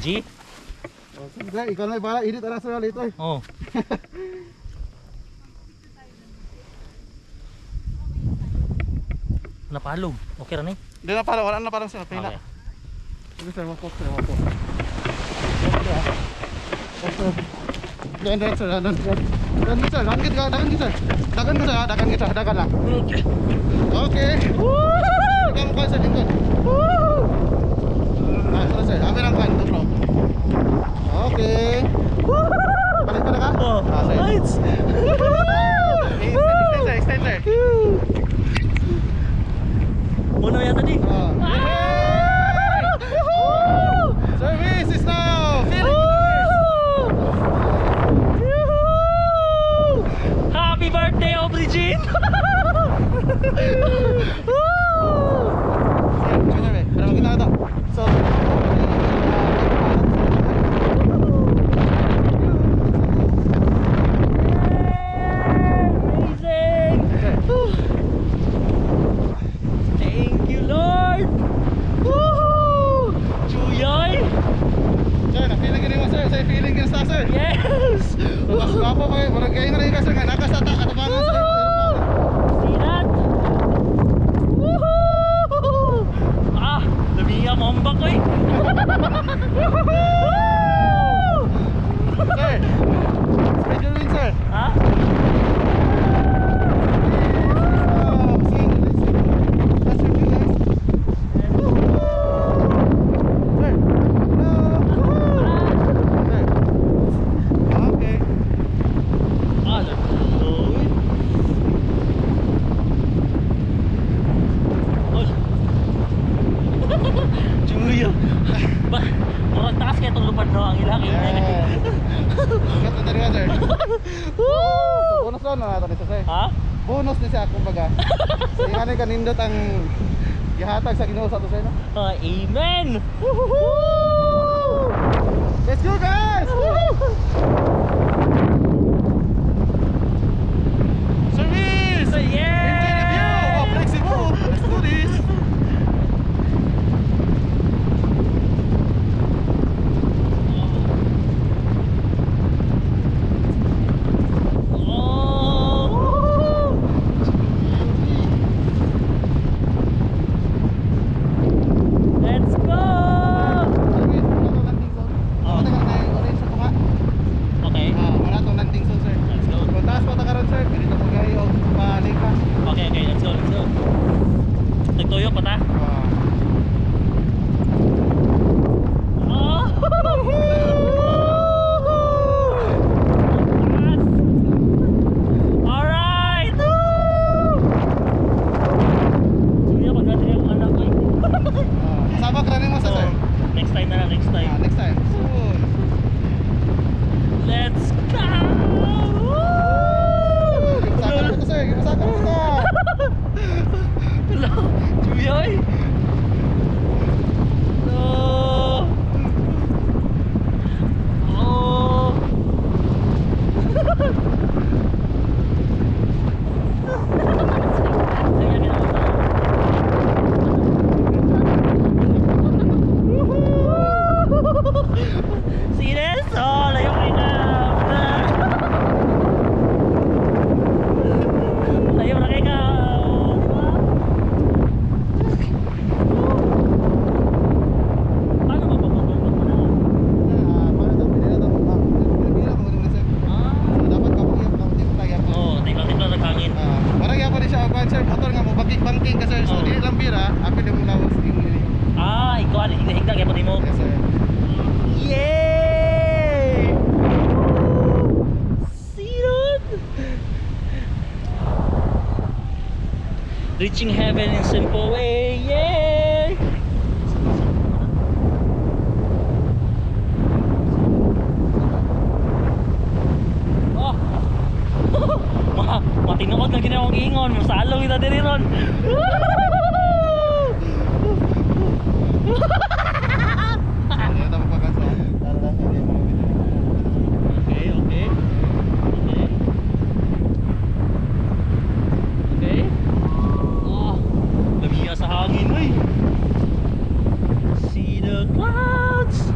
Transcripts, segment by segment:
G. Sir, ikaw na para edit ara sir later. Oh. Napalog. Okay ra ni. Di na para, wala na parang sir, pina. Okay. Sige sir, wapok sir, wapok. Dan sir, dan sir. Dan sir, dagan kita sir. Dagan kita, dagan kita, dagan lang. Okay. Okay. Ikaw mo ka sir, lingkod. Sir, sir, amin ang kan, bro. Okay. Balik ka na ka? Oh. Sir. Lights. Extend sir. Puno yan tadi. Service is now feeling Happy birthday, Aubrey Jean! Ada makin ada. So Amazing! Thank you, Lord! Woohoo! Chuyoy! sir, na-feeling ka rin mo sir. Say feeling ka sa sir. Yes! Mas gwapo kayo. Murag kayo na rin ka sir. Nga nakasata katabangan sir. See that? Woohoo! Ah, lumiya mambak ko eh! Sir, medyo rin sir. Ha? Ah, Lord. Oy. Chuyo. Ba, murag taas kaya itong lupad no, ang ilang Bonus lang na natin ito sir. Ha? Bonus ni siya kumbaga. Hindi nga na kanindot ang gihatag sa Ginoo sa to sir no. Amen! Let's go guys! Service! Yeah! Enjoy the view of Lake Cebu. Let's do this. Let's go! Service, wala tong landing zone. Wala tong orange sa tunga. Okay, Wala tong landing zone sir. let's go. Kung taas pa ta karon sir, dito po kayo og balik ka. Okay, let's go, let's go. Nagtuyo pa ta? Oh! Alright! Suya, pagdating yung anak ko eh. Sabak running mo sa sir. Next time na lang, next time. Next time. Soon. Let's go! Sakal ko to sir, sakal ko to. Hello, Juyoy! No! Oh! Serious? Oh, layo kayo na! Layo na kayo na! Paano ba pagpapagpag mo na? Paano to? Pili na to. Pili na mo sir. Ah! Dapat kapag tayo po. Oo, tingnan lang hangin. Parang yapon din siya ang sir. Motor nga mo bakik-bangking ka sir. So Oh. dili lang bira, apil yung lawas yung Ah, ikaw ano, higda-higda kaya pa mo. yes sir. Yay! See that? Reaching heaven in simple way. Yay! Oh! Matinuod na ginawang ingon. Masalo kita diri ron. Ano ta magpakaso? Tara hindi mo video. Okay, okay. Okay. Okay. Oh, lamiya sa hangin, uy. See the clouds.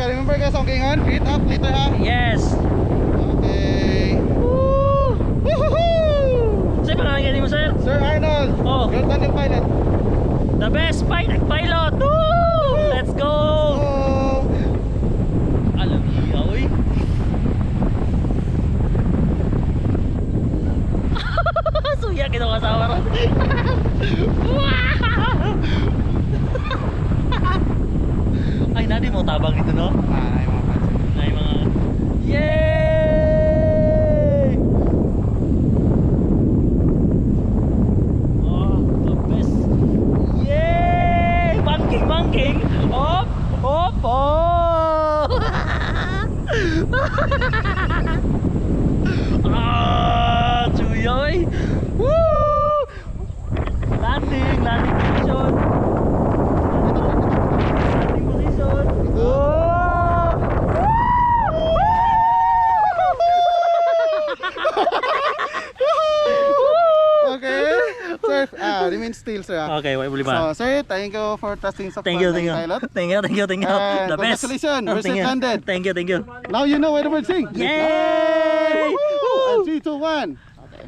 remember guys ang kingon? Feet up later ha. Yes. Okay. Woohoo! Sa'yo pa naman ganyan mo, sir? Sir Arnold. Oh. Your tandem pilot. The best pilot. Woo! Let's go. Oh. Alam niya, uy. Suya, kinakasawa ron. Ay, nadi mo tabang dito, no? Ay mga pansin. Ay, mga... Yay! Oh, the best. Yay! Banking. Op! Oh! Chuyoy! Woo! Landing position. Landing position. Oh! Okay. Sir, remain still sir. Okay, wait, boleh So, ba? sir, thank you for trusting sa Thank you. pilot. Thank you. And The best. congratulations, we're Thank you. landed. Thank you. Now you know why the bird sing. Yay! Woohoo! And 3, 2, 1. Okay.